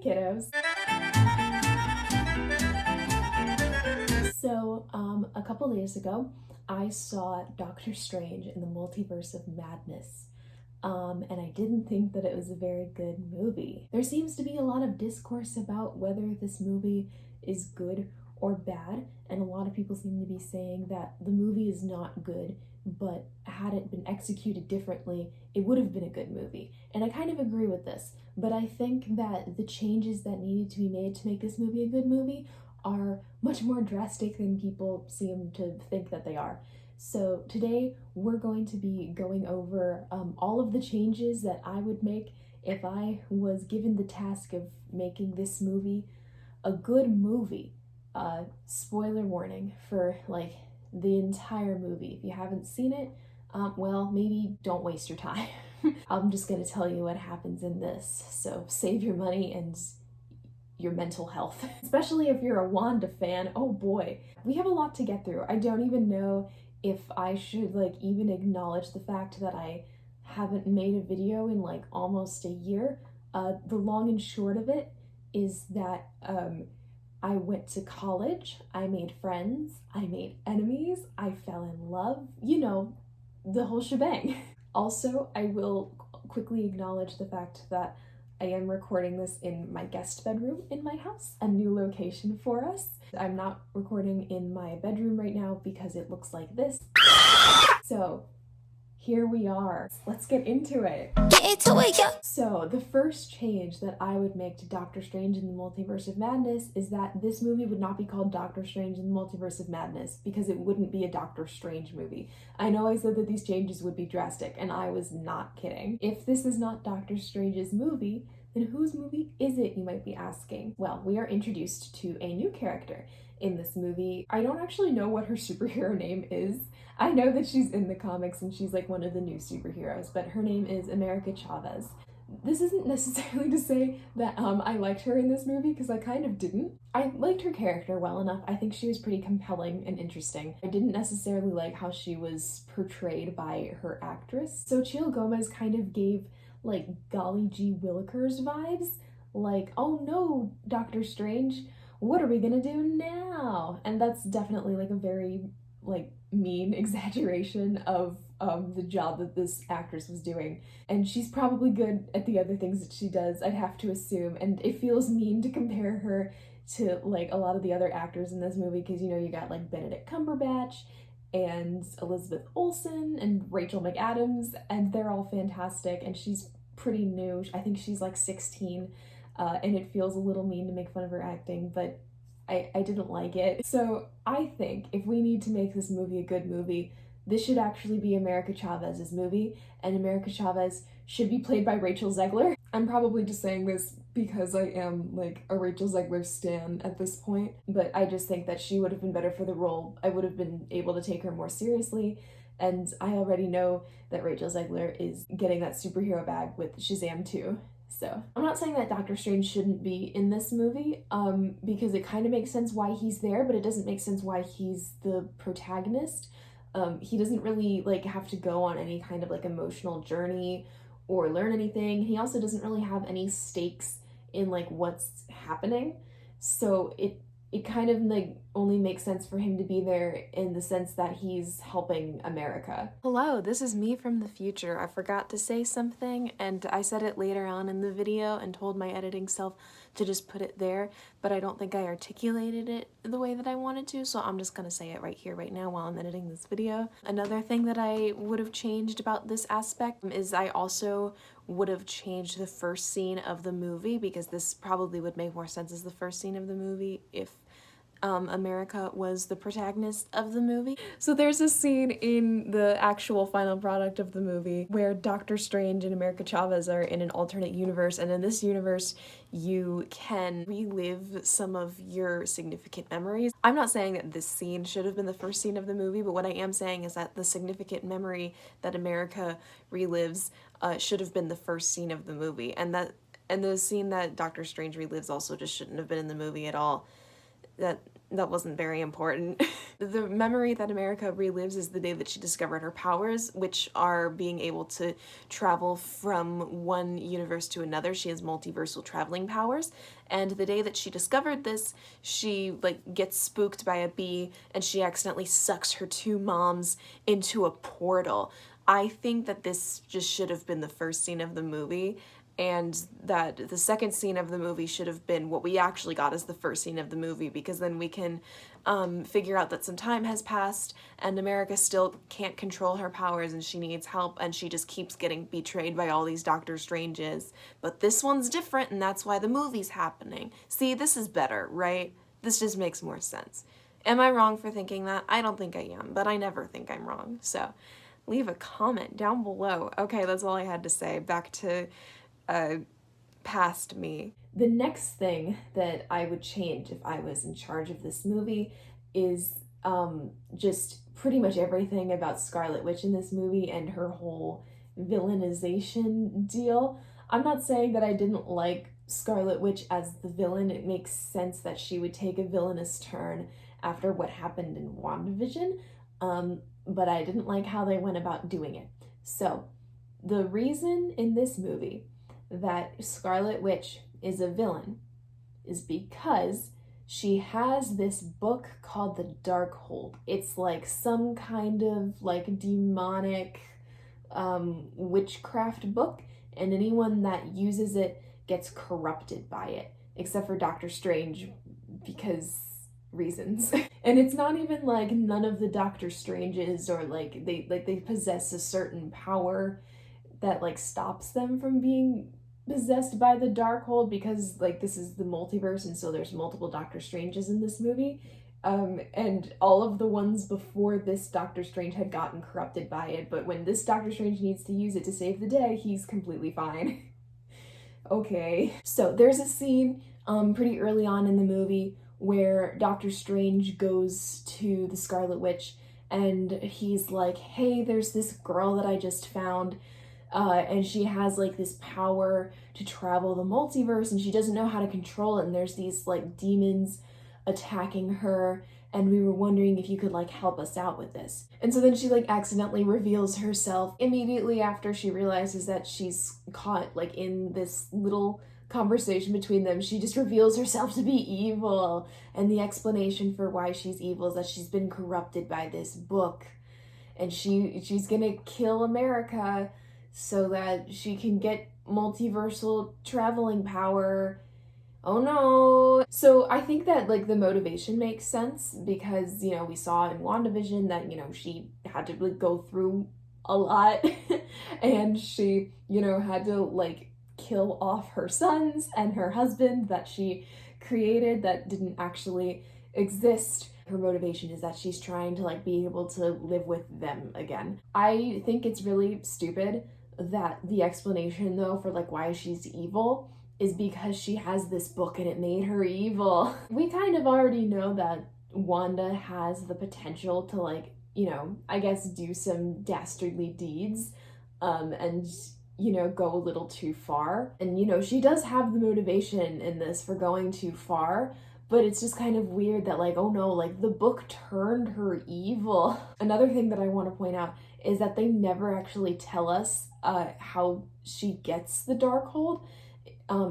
kiddos. So, a couple days ago, I saw Doctor Strange in the Multiverse of Madness. And I didn't think that it was a very good movie. There seems to be a lot of discourse about whether this movie is good or bad, and a lot of people seem to be saying that the movie is not good, but had it been executed differently, it would have been a good movie. And I kind of agree with this, but I think that the changes that needed to be made to make this movie a good movie are much more drastic than people seem to think that they are. So today we're going to be going over all of the changes that I would make if I was given the task of making this movie a good movie. Spoiler warning for like the entire movie. If you haven't seen it, well, maybe don't waste your time. I'm just gonna tell you what happens in this, so save your money and your mental health. Especially if you're a Wanda fan, oh boy. We have a lot to get through. I don't even know if I should like even acknowledge the fact that I haven't made a video in like almost a year. The long and short of it is that I went to college, I made friends, I made enemies, I fell in love, you know, the whole shebang. Also, I will quickly acknowledge the fact that I am recording this in my guest bedroom in my house, a new location for us. I'm not recording in my bedroom right now because it looks like this. So here we are. Let's get into it. So the first change that I would make to Doctor Strange in the Multiverse of Madness is that this movie would not be called Doctor Strange in the Multiverse of Madness because it wouldn't be a Doctor Strange movie. I know I said that these changes would be drastic, and I was not kidding. If this is not Doctor Strange's movie, then whose movie is it, you might be asking? Well, we are introduced to a new character in this movie. I don't actually know what her superhero name is. I know that she's in the comics and she's like one of the new superheroes, but her name is America Chavez. This isn't necessarily to say that I liked her in this movie, because I kind of didn't. I liked her character well enough. I think she was pretty compelling and interesting. I didn't necessarily like how she was portrayed by her actress. Xochitl Gomez kind of gave like Golly G. Willikers vibes. Like, oh no, Doctor Strange, what are we gonna do now? And that's definitely like a very like mean exaggeration of the job that this actress was doing. And she's probably good at the other things that she does, I'd have to assume. And it feels mean to compare her to like a lot of the other actors in this movie, because you know, you got like Benedict Cumberbatch and Elizabeth Olsen and Rachel McAdams, and they're all fantastic, and she's pretty new. I think she's like 16, and it feels a little mean to make fun of her acting, but I didn't like it. So I think if we need to make this movie a good movie, this should actually be America Chavez's movie, and America Chavez should be played by Rachel Zegler. I'm probably just saying this because I am like a Rachel Zegler stan at this point, but I just think that she would have been better for the role. I would have been able to take her more seriously, and I already know that Rachel Zegler is getting that superhero bag with Shazam 2. So I'm not saying that Doctor Strange shouldn't be in this movie, because it kind of makes sense why he's there, but it doesn't make sense why he's the protagonist. He doesn't really like have to go on any kind of like emotional journey or learn anything. He also doesn't really have any stakes in like what's happening. So it kind of like only makes sense for him to be there in the sense that he's helping America. Hello, this is me from the future. I forgot to say something, and I said it later on in the video and told my editing self to just put it there, but I don't think I articulated it the way that I wanted to, so I'm just gonna say it right here, right now, while I'm editing this video. Another thing that I would have changed about this aspect is I also would have changed the first scene of the movie, because this probably would make more sense as the first scene of the movie if America was the protagonist of the movie. So there's a scene in the actual final product of the movie where Doctor Strange and America Chavez are in an alternate universe, and in this universe you can relive some of your significant memories. I'm not saying that this scene should have been the first scene of the movie, but what I am saying is that the significant memory that America relives should have been the first scene of the movie, and the scene that Doctor Strange relives also just shouldn't have been in the movie at all. That that wasn't very important. The memory that America relives is the day that she discovered her powers, which are being able to travel from one universe to another. She has multiversal traveling powers. And the day that she discovered this, she like gets spooked by a bee and she accidentally sucks her two moms into a portal. I think that this just should have been the first scene of the movie, and that the second scene of the movie should have been what we actually got as the first scene of the movie, because then we can figure out that some time has passed and America still can't control her powers and she needs help and she just keeps getting betrayed by all these Doctor Stranges. But this one's different and that's why the movie's happening. See, this is better, right? This just makes more sense. Am I wrong for thinking that? I don't think I am, but I never think I'm wrong. So leave a comment down below. Okay, that's all I had to say. Back to past me. The next thing that I would change if I was in charge of this movie is just pretty much everything about Scarlet Witch in this movie and her whole villainization deal. I'm not saying that I didn't like Scarlet Witch as the villain. It makes sense that she would take a villainous turn after what happened in WandaVision, but I didn't like how they went about doing it. So, the reason in this movie that Scarlet Witch is a villain is because she has this book called the Darkhold. It's like some kind of like demonic witchcraft book, and anyone that uses it gets corrupted by it, except for Doctor Strange, because reasons. And it's not even like none of the Doctor Stranges or like they possess a certain power that like stops them from being possessed by the Darkhold, because like this is the multiverse and so there's multiple Doctor Stranges in this movie. And all of the ones before this Doctor Strange had gotten corrupted by it, but when this Doctor Strange needs to use it to save the day, he's completely fine. Okay. So there's a scene pretty early on in the movie where Doctor Strange goes to the Scarlet Witch and he's like, hey, there's this girl that I just found, and she has like this power to travel the multiverse and she doesn't know how to control it, and there's these like demons attacking her, and we were wondering if you could like help us out with this. And so then she like accidentally reveals herself immediately after she realizes that she's caught like in this little conversation between them. She just reveals herself to be evil, and the explanation for why she's evil is that she's been corrupted by this book, and she's gonna kill America so that she can get multiversal traveling power. Oh no. So I think that like the motivation makes sense because, you know, we saw in WandaVision that, you know, she had to like go through a lot and she, you know, had to like kill off her sons and her husband that she created that didn't actually exist. Her motivation is that she's trying to like be able to live with them again. I think it's really stupid that the explanation though for like why she's evil is because she has this book and it made her evil. We kind of already know that Wanda has the potential to like, you know, I guess do some dastardly deeds, and you know, go a little too far. And you know, she does have the motivation in this for going too far, but it's just kind of weird that like, oh no, like the book turned her evil. Another thing that I want to point out is that they never actually tell us how she gets the Darkhold.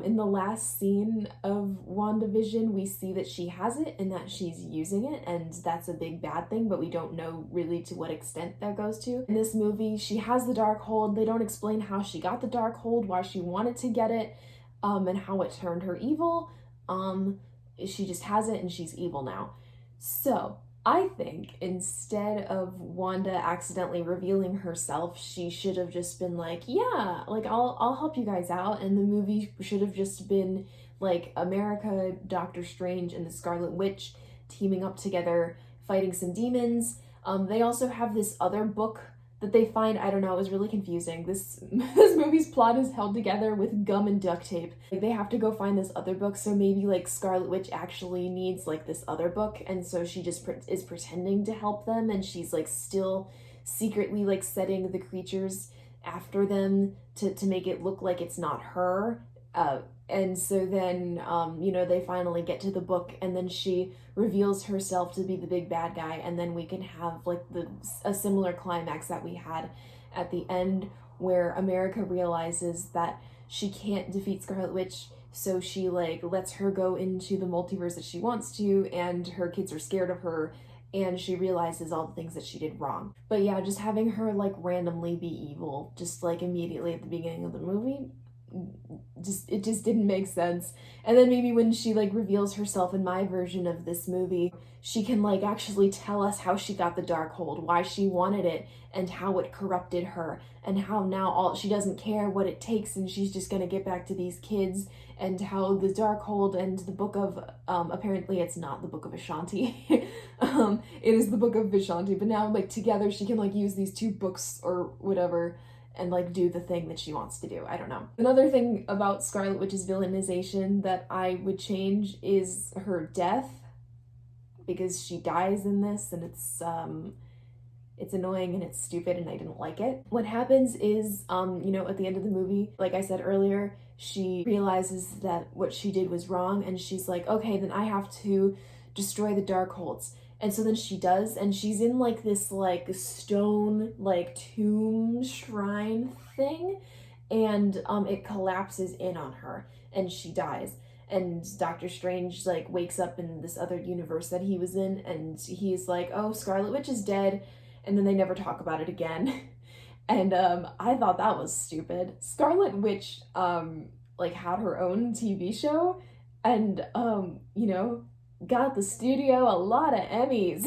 In the last scene of WandaVision, we see that she has it and that she's using it, and that's a big bad thing, but we don't know really to what extent that goes to. In this movie, she has the Darkhold. They don't explain how she got the Darkhold, why she wanted to get it, and how it turned her evil. She just has it and she's evil now. So I think instead of Wanda accidentally revealing herself, she should have just been like, yeah, like I'll help you guys out, and the movie should have just been like America, Doctor Strange, and the Scarlet Witch teaming up together, fighting some demons. They also have this other book that they find. I don't know, it was really confusing. This movie's plot is held together with gum and duct tape. Like, they have to go find this other book, so maybe like Scarlet Witch actually needs like this other book, and so she just is pretending to help them, and she's like still secretly like setting the creatures after them to make it look like it's not her. And so then, they finally get to the book, and then she reveals herself to be the big bad guy, and then we can have like a similar climax that we had at the end, where America realizes that she can't defeat Scarlet Witch, so she like lets her go into the multiverse that she wants to, and her kids are scared of her, and she realizes all the things that she did wrong. But yeah, just having her like randomly be evil, just like immediately at the beginning of the movie, it just didn't make sense. And then maybe when she like reveals herself in my version of this movie, she can like actually tell us how she got the Darkhold, why she wanted it, and how it corrupted her, and how now all she doesn't care what it takes, and she's just gonna get back to these kids, and how the Darkhold and the book of apparently it's not the book of Ashanti, it is the book of Vishanti, but now like together she can like use these two books or whatever and like do the thing that she wants to do. I don't know. Another thing about Scarlet Witch's villainization that I would change is her death, because she dies in this, and it's annoying and it's stupid and I didn't like it. What happens is, at the end of the movie, like I said earlier, she realizes that what she did was wrong, and she's like, okay, then I have to destroy the Darkholds. And so then she does, and she's in like this like stone like tomb shrine thing, and it collapses in on her and she dies. And Doctor Strange like wakes up in this other universe that he was in, and he's like, oh, Scarlet Witch is dead, and then they never talk about it again. And I thought that was stupid. Scarlet Witch like had her own TV show, and got the studio a lot of Emmys.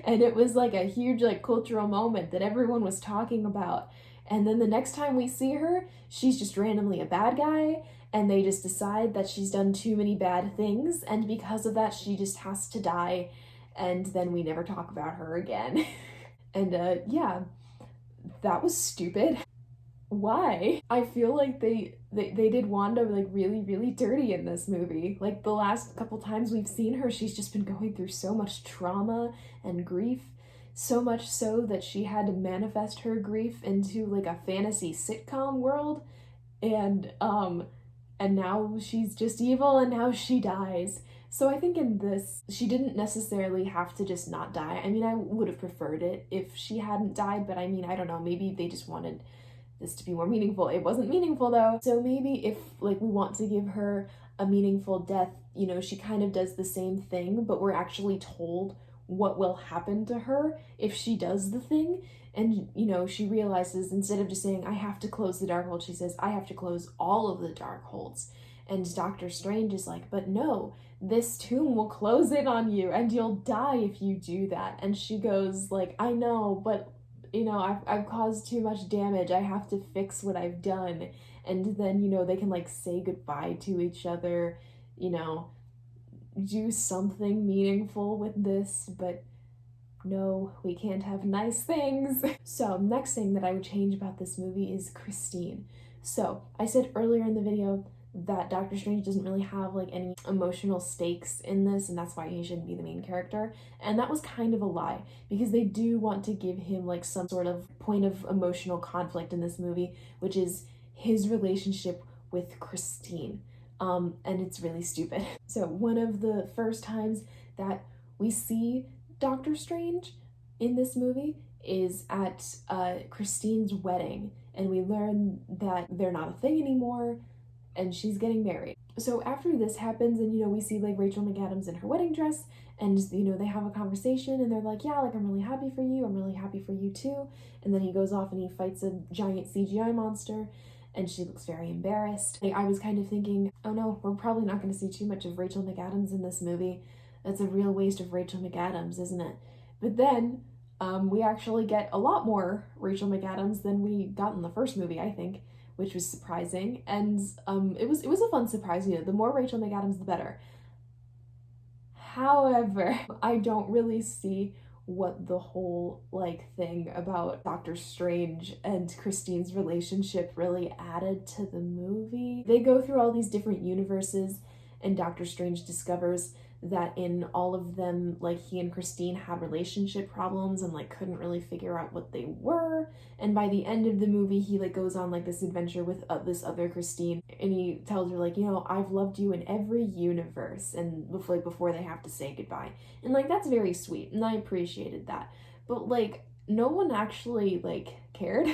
And it was like a huge like cultural moment that everyone was talking about. And then the next time we see her, she's just randomly a bad guy, and they just decide that she's done too many bad things, and because of that she just has to die, and then we never talk about her again. And yeah, that was stupid. Why? I feel like they did Wanda like really, really dirty in this movie. Like the last couple times we've seen her, she's just been going through so much trauma and grief, so much so that she had to manifest her grief into like a fantasy sitcom world, and now she's just evil, and now she dies. So I think in this, she didn't necessarily have to just not die. I mean, I would have preferred it if she hadn't died, but I mean, I don't know, maybe they just wanted this to be more meaningful. It wasn't meaningful though. So maybe if like we want to give her a meaningful death, she kind of does the same thing, but we're actually told what will happen to her if she does the thing. And, she realizes, instead of just saying, I have to close the Darkhold, she says, I have to close all of the Darkholds. And Doctor Strange is like, but no, this tomb will close in on you and you'll die if you do that. And she goes like, I know, but I've caused too much damage. I have to fix what I've done. And then, they can like say goodbye to each other, do something meaningful with this, but no, we can't have nice things. So next thing that I would change about this movie is Christine. So I said earlier in the video that Doctor Strange doesn't really have like any emotional stakes in this, and that's why he shouldn't be the main character. And that was kind of a lie, because they do want to give him like some sort of point of emotional conflict in this movie, which is his relationship with Christine. And it's really stupid. So one of the first times that we see Doctor Strange in this movie is at Christine's wedding, and we learn that they're not a thing anymore, and she's getting married. So after this happens, and we see like Rachel McAdams in her wedding dress, and they have a conversation, and they're like, yeah, like I'm really happy for you, I'm really happy for you too. And then he goes off and he fights a giant CGI monster, and she looks very embarrassed. I was kind of thinking, oh no, we're probably not going to see too much of Rachel McAdams in this movie. That's a real waste of Rachel McAdams, isn't it? But then we actually get a lot more Rachel McAdams than we got in the first movie, I think, which was surprising. And it was a fun surprise. The more Rachel McAdams, the better. However, I don't really see what the whole like thing about Doctor Strange and Christine's relationship really added to the movie. They go through all these different universes, and Doctor Strange discovers that in all of them, like, he and Christine had relationship problems and like couldn't really figure out what they were. And by the end of the movie, he like goes on like this adventure with this other Christine, and he tells her like, you know, I've loved you in every universe, and before they have to say goodbye. And like that's very sweet, and I appreciated that. But like no one actually like cared.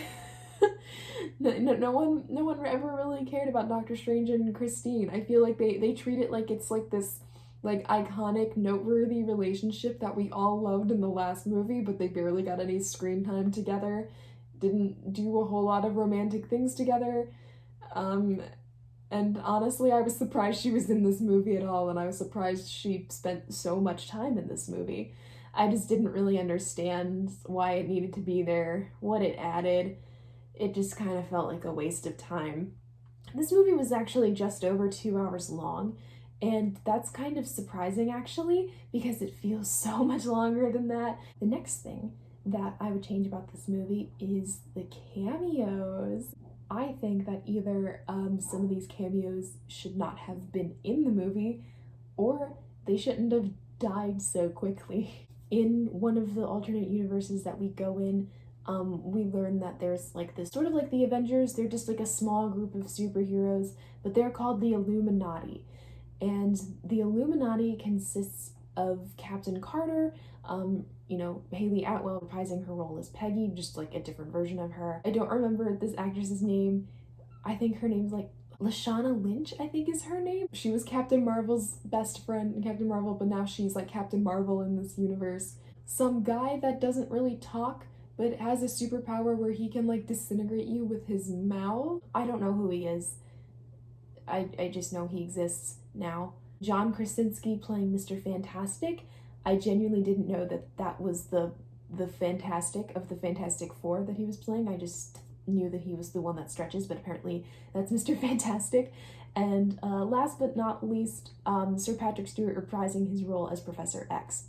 No one ever really cared about Doctor Strange and Christine. I feel like they treat it like it's like this like iconic, noteworthy relationship that we all loved in the last movie, but they barely got any screen time together, didn't do a whole lot of romantic things together. And honestly, I was surprised she was in this movie at all, and I was surprised she spent so much time in this movie. I just didn't really understand why it needed to be there, what it added. It just kind of felt like a waste of time. This movie was actually just over 2 hours long, and that's kind of surprising actually, because it feels so much longer than that. The next thing that I would change about this movie is the cameos. I think that either some of these cameos should not have been in the movie, or they shouldn't have died so quickly. In one of the alternate universes that we go in, we learn that there's like this sort of like the Avengers. They're just like a small group of superheroes, but they're called the Illuminati. And the Illuminati consists of Captain Carter, Haley Atwell reprising her role as Peggy, just like a different version of her. I don't remember this actress's name. I think her name's like Lashana Lynch, I think is her name. She was Captain Marvel's best friend in Captain Marvel, but now she's like Captain Marvel in this universe. Some guy that doesn't really talk, but has a superpower where he can like disintegrate you with his mouth. I don't know who he is. I just know he exists now. John Krasinski playing Mr. Fantastic. I genuinely didn't know that was the Fantastic of the Fantastic Four that he was playing. I just knew that he was the one that stretches, but apparently that's Mr. Fantastic. And last but not least, Sir Patrick Stewart reprising his role as Professor X.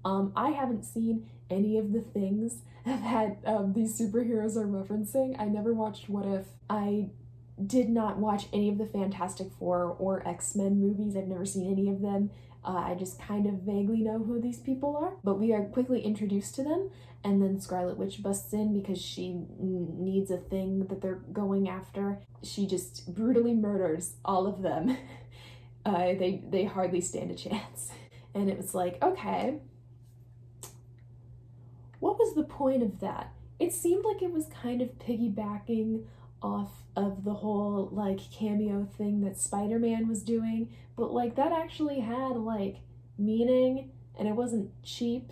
I haven't seen any of the things that these superheroes are referencing. I never watched What If. I did not watch any of the Fantastic Four or X-Men movies. I've never seen any of them. I just kind of vaguely know who these people are, but we are quickly introduced to them, and then Scarlet Witch busts in because she needs a thing that they're going after. She just brutally murders all of them. They hardly stand a chance. And it was like, okay, what was the point of that? It seemed like it was kind of piggybacking off of the whole like cameo thing that Spider-Man was doing, but like that actually had like meaning, and it wasn't cheap,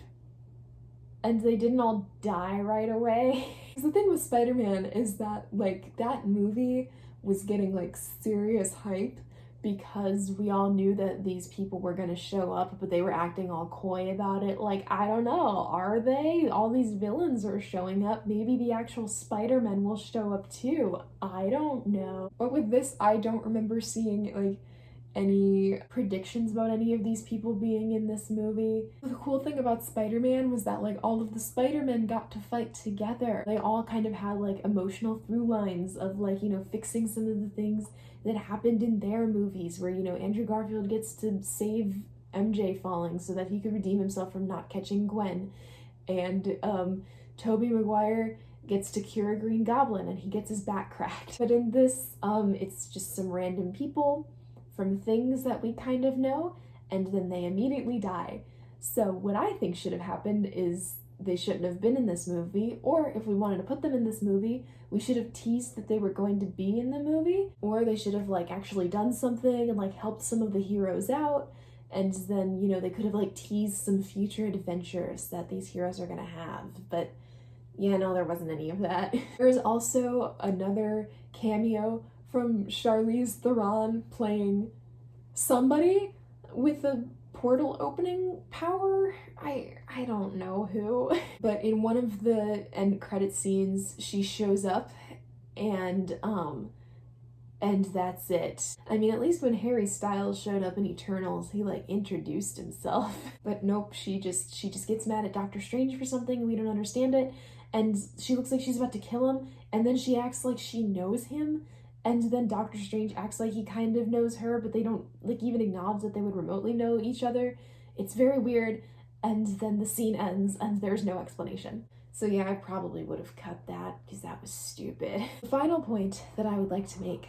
and they didn't all die right away. The thing with Spider-Man is that like that movie was getting like serious hype because we all knew that these people were going to show up, but they were acting all coy about it. Like, I don't know, are they? All these villains are showing up. Maybe the actual Spider-Man will show up too. I don't know. But with this, I don't remember seeing like any predictions about any of these people being in this movie. The cool thing about Spider-Man was that like all of the Spider-Men got to fight together. They all kind of had like emotional through lines of like, fixing some of the things that happened in their movies, where Andrew Garfield gets to save MJ falling so that he could redeem himself from not catching Gwen, and Tobey Maguire gets to cure a Green Goblin and he gets his back cracked. But in this, it's just some random people from things that we kind of know, and then they immediately die. So what I think should have happened is they shouldn't have been in this movie, or if we wanted to put them in this movie, we should have teased that they were going to be in the movie, or they should have like actually done something and like helped some of the heroes out, and then they could have like teased some future adventures that these heroes are gonna have. But yeah, no, there wasn't any of that. There's also another cameo from Charlize Theron playing somebody with a portal opening power. I don't know who. But in one of the end credit scenes, she shows up, and that's it. I mean, at least when Harry Styles showed up in Eternals, he like introduced himself. But nope, she just gets mad at Doctor Strange for something and we don't understand it, and she looks like she's about to kill him, and then she acts like she knows him, And then Doctor Strange acts like he kind of knows her, but they don't like even acknowledge that they would remotely know each other. It's very weird. And then the scene ends and there's no explanation. So yeah, I probably would have cut that because that was stupid. The final point that I would like to make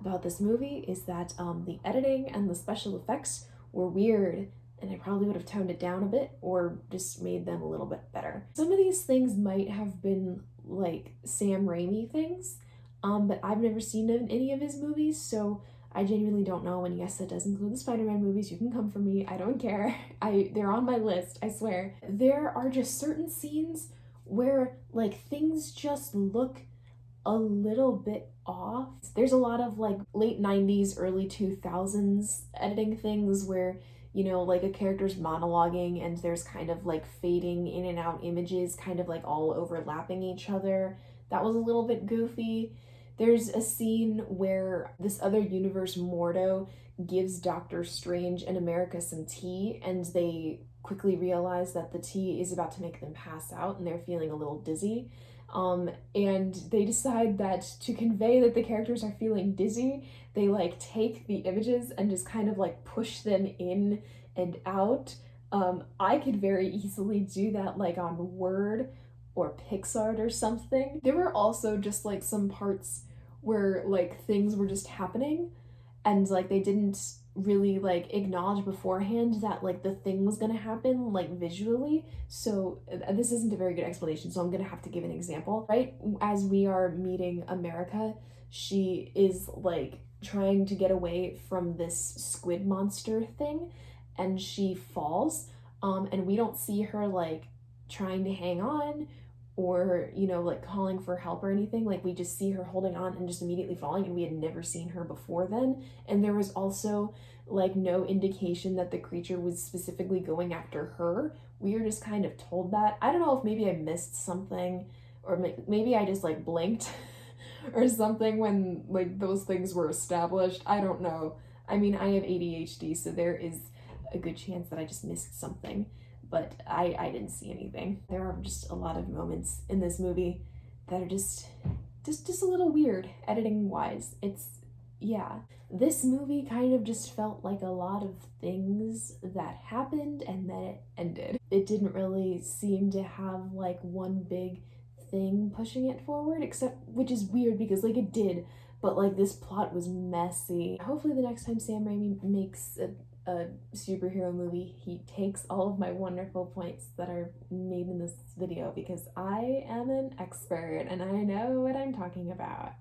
about this movie is that the editing and the special effects were weird, and I probably would have toned it down a bit or just made them a little bit better. Some of these things might have been like Sam Raimi things, but I've never seen any of his movies, so I genuinely don't know. And yes, that does include the Spider-Man movies. You can come for me. I don't care. They're on my list, I swear. There are just certain scenes where like things just look a little bit off. There's a lot of like late 90s, early 2000s editing things where, you know, like a character's monologuing and there's kind of like fading in and out images, kind of like all overlapping each other. That was a little bit goofy. There's a scene where this other universe Mordo gives Doctor Strange and America some tea, and they quickly realize that the tea is about to make them pass out and they're feeling a little dizzy. And they decide that to convey that the characters are feeling dizzy, they like take the images and just kind of like push them in and out. I could very easily do that like on Word or PixArt or something. There were also just like some parts where like things were just happening and like they didn't really like acknowledge beforehand that like the thing was gonna happen like visually. So this isn't a very good explanation, so I'm gonna have to give an example. Right as we are meeting America, she is like trying to get away from this squid monster thing and she falls, and we don't see her like trying to hang on or, you know, like calling for help or anything. Like we just see her holding on and just immediately falling, and we had never seen her before then. And there was also like no indication that the creature was specifically going after her. We were just kind of told that. I don't know if maybe I missed something or maybe I just like blinked or something when like those things were established. I don't know. I mean, I have ADHD, so there is a good chance that I just missed something, but I didn't see anything. There are just a lot of moments in this movie that are just a little weird editing wise. Yeah. This movie kind of just felt like a lot of things that happened and then it ended. It didn't really seem to have like one big thing pushing it forward, except, which is weird because like it did, but like this plot was messy. Hopefully the next time Sam Raimi makes a superhero movie, he takes all of my wonderful points that are made in this video, because I am an expert and I know what I'm talking about.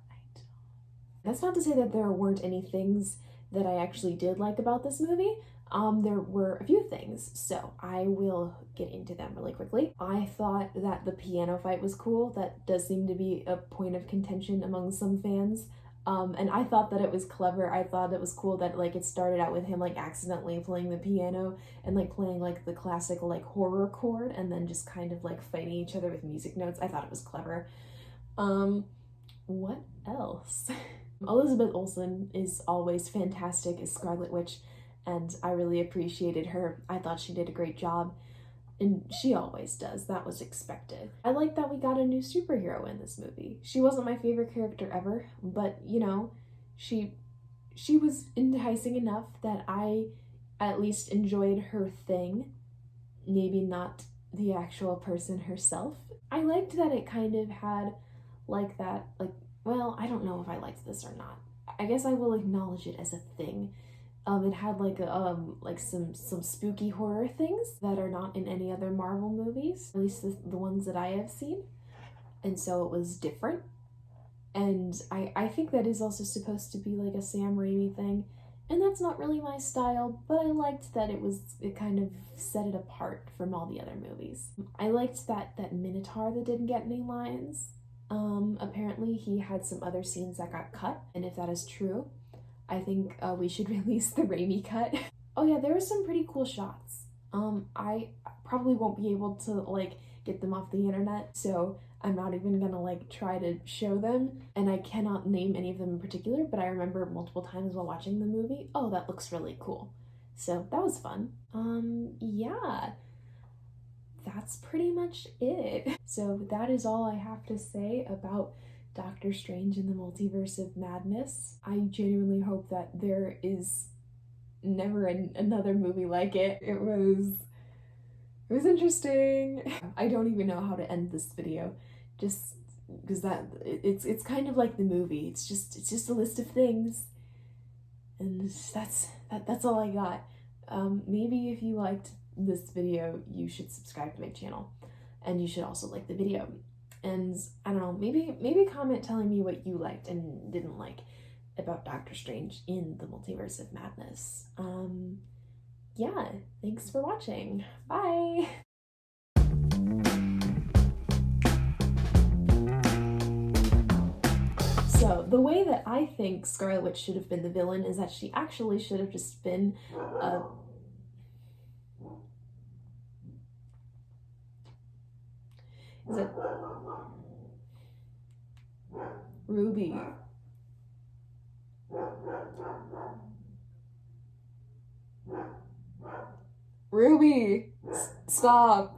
That's not to say that there weren't any things that I actually did like about this movie. There were a few things, so I will get into them really quickly. I thought that the piano fight was cool. That does seem to be a point of contention among some fans. And I thought that it was clever. I thought it was cool that like it started out with him like accidentally playing the piano and like playing like the classic like horror chord and then just kind of like fighting each other with music notes. I thought it was clever. What else? Elizabeth Olsen is always fantastic as Scarlet Witch, and I really appreciated her. I thought she did a great job, and she always does. That was expected. I like that we got a new superhero in this movie. She wasn't my favorite character ever, but you know, she was enticing enough that I at least enjoyed her thing. Maybe not the actual person herself. I liked that it kind of had like that, like, well, I don't know if I liked this or not. I guess I will acknowledge it as a thing. It had like some spooky horror things that are not in any other Marvel movies, at least the ones that I have seen. And so it was different. And I think that is also supposed to be like a Sam Raimi thing. And that's not really my style, but I liked that it kind of set it apart from all the other movies. I liked that Minotaur that didn't get any lines. Apparently he had some other scenes that got cut, and if that is true, I think we should release the Raimi cut. Oh yeah, there were some pretty cool shots. I probably won't be able to like get them off the internet, so I'm not even gonna like try to show them, and I cannot name any of them in particular, but I remember multiple times while watching the movie, oh, that looks really cool. So that was fun. Yeah. That's pretty much it. So that is all I have to say about Doctor Strange in the Multiverse of Madness. I genuinely hope that there is never another movie like it. It was interesting. I don't even know how to end this video, just because it's kind of like the movie. It's just a list of things, and that's all I got. Maybe if you liked this video, you should subscribe to my channel, and you should also like the video. And I don't know, maybe comment telling me what you liked and didn't like about Doctor Strange in the Multiverse of Madness. Yeah, thanks for watching. Bye! So, the way that I think Scarlet Witch should have been the villain is that she actually should have just been a... Is it... Ruby. Ruby! Stop!